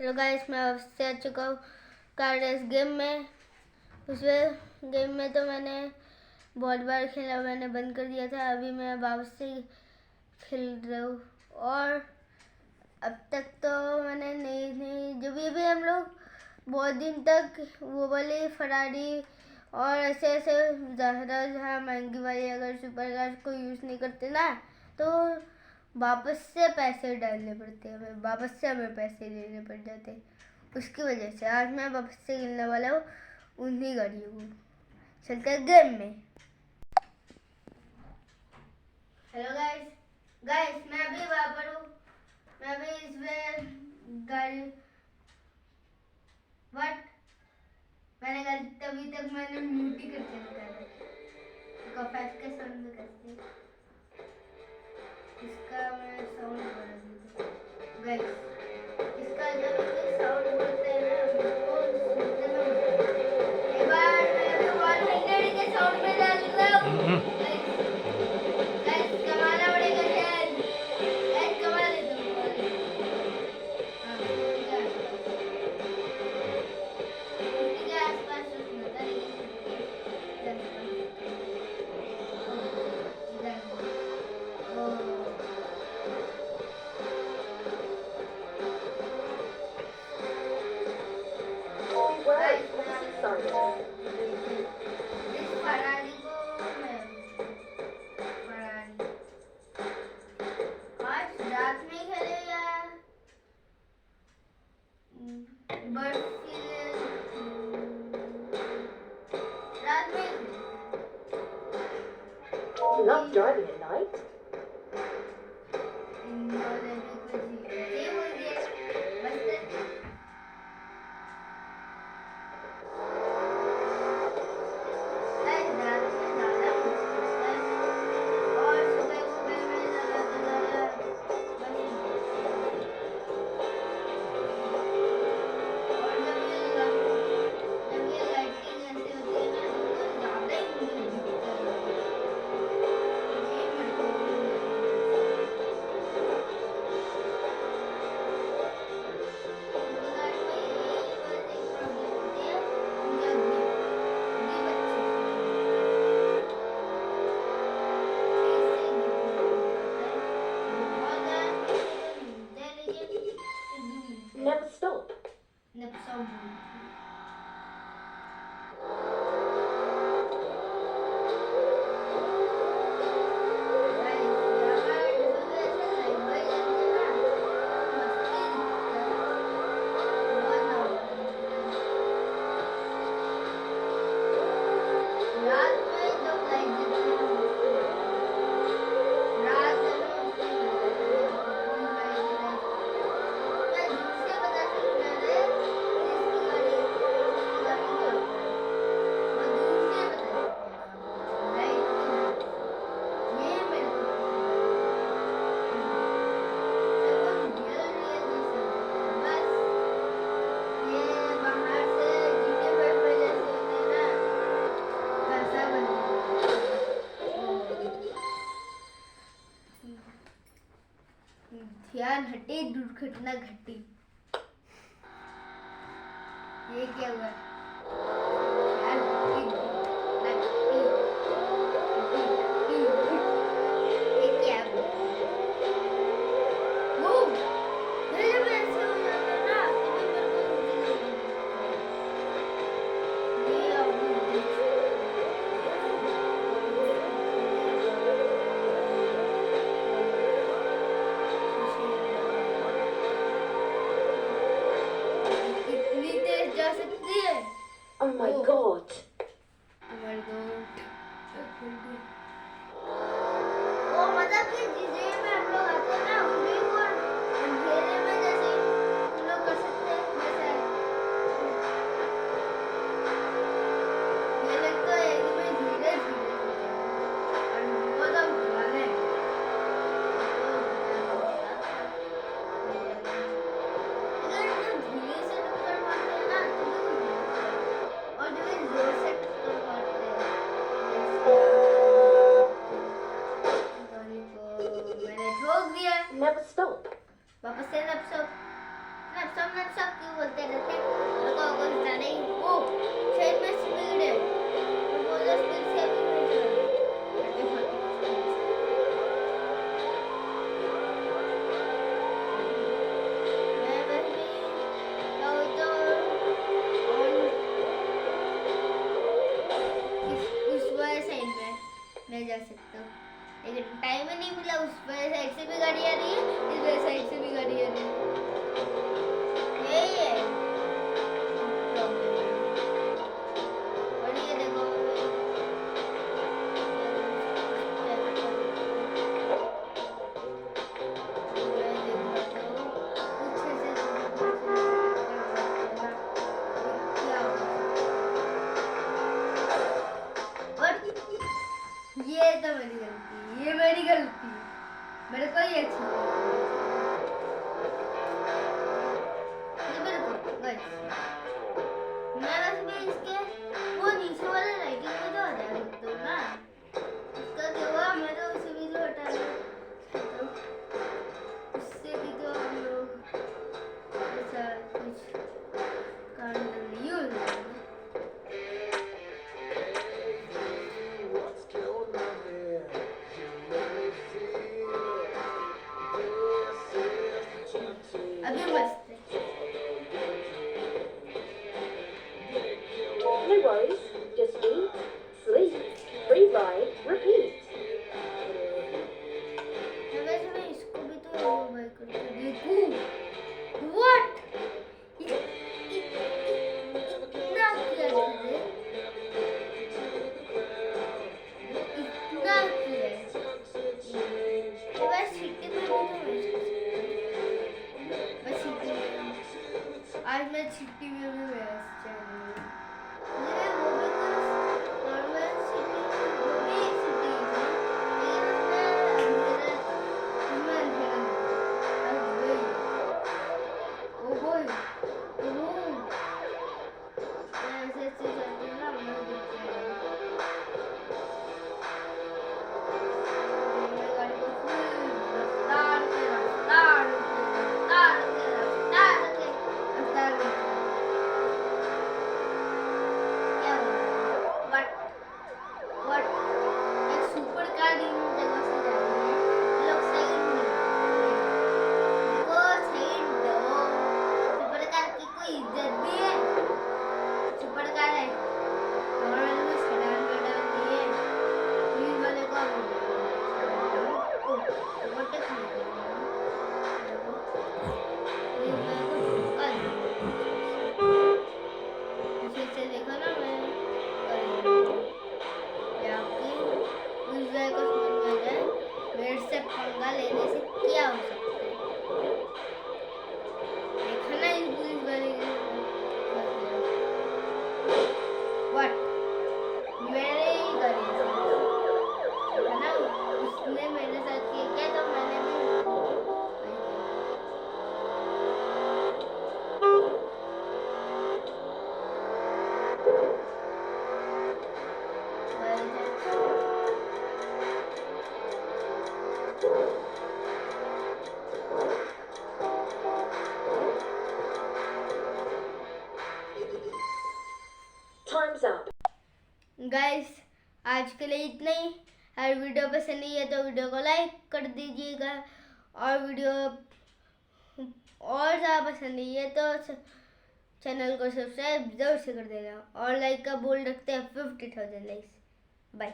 Hello guys, मैं आपसे आ चुका हूँ कार रेस गेम में। उसमें गेम में तो मैंने बहुत बार खेला, मैंने बंद कर दिया था। अभी मैं वापस से खेल रहा हूँ और अब तक तो मैंने नहीं जो भी हम लोग बहुत दिन तक वो वाली फरारी और ऐसे ज़्यादा महंगी वाली अगर सुपर कार को यूज़ नहीं करते ना तो वापस से पैसे डालने पड़ते हैं, हमें वापस से पैसे देने पड़ जाते हैं। उसकी वजह से आज मैं वापस से खेलने वाला हूँ उन्हीं गाड़ियों को। चलते हैं गेम में। हेलो गाइस मैं अभी वहाँ पर हूँ। मैं अभी इसमें गाड़ी मैंने तभी तक मैंने म्यूट ही करके रखा था। कॉफेस के साउंड में करते इसका मैं साउंड बढ़ा देता हूँ गाइस। इसका जब ये साउंड बढ़ता है ना बिल्कुल सुनने में मजा आता है। एक बार मैं अभी 100 के साउंड में डाल रहा हूँ गाइस। कमाना पड़ेगा गाइस कमा लेता हूँ। हाँ 50 के आसपास रखना था लेकिन 50 के You love driving at night? Never stop. ध्यान हटे, दुर्घटना घटी। ये क्या हुआ? ध्यान हटे, दुर्घटना घटी। ये क्या हुआ? वो जब ऐसे हो जाता है ना तभी मेरे को ये अब जा सकती है। मेरे को ही अच्छी ये मेरे को गाइस मैं वैसे भी इसके वो नीचे वाले लाइटिंग में तो हटा सकता हूँ ना इसका क्या हुआ मैं तो उसे भी तो हटा सकता हूँ इससे भी तो हम लोग ऐसा कुछ काम नहीं हो सकता अभी मस्त है No worries. Just eat, sleep, free ride, repeat. वैसे मैं इसको भी तो वो बाय करके देखूं व्हाट इतना किया तुझे इतना किया ये बस सिटी में भी तो बस सिटी में आज मैं सिटी में भी व्यस्त चल मुझे वो भी तो नॉर्मल सिटी वो भी एक सिटी है लेकिन उसमें अंधेरा ऐसे ऐसे चलती हूँ ना मैं देखती हूँ मैं गाड़ी को फुल रफ्तार पे क्या व्हाट एक सुपर कार इन जगह से जा रही है लोग साइड में को साइड दो सुपर कार की कोई इज्जत भी है सुपर कार है नॉर्मल में सेडान वेडान नहीं है पुलिस वाले को ओवरटेक नहीं करना से देखो ना मैं पुलिस को समझ में आ जाए मेरे से पंगा लेने से क्या हो सकता है देखा ना इस पुलिस वाले के व्हाट मेरे ही गाड़ी से देखा ना उसने मेरे साथ किया क्या तो मैंने भी Time's up. गाइस आज के लिए इतना ही अगर वीडियो पसंद आई है तो वीडियो को लाइक कर दीजिएगा और वीडियो और ज़्यादा पसंद आई है तो चैनल को सब्सक्राइब जरूर से कर देना और लाइक का बोल रखते हैं 50,000 लाइक्स बाय।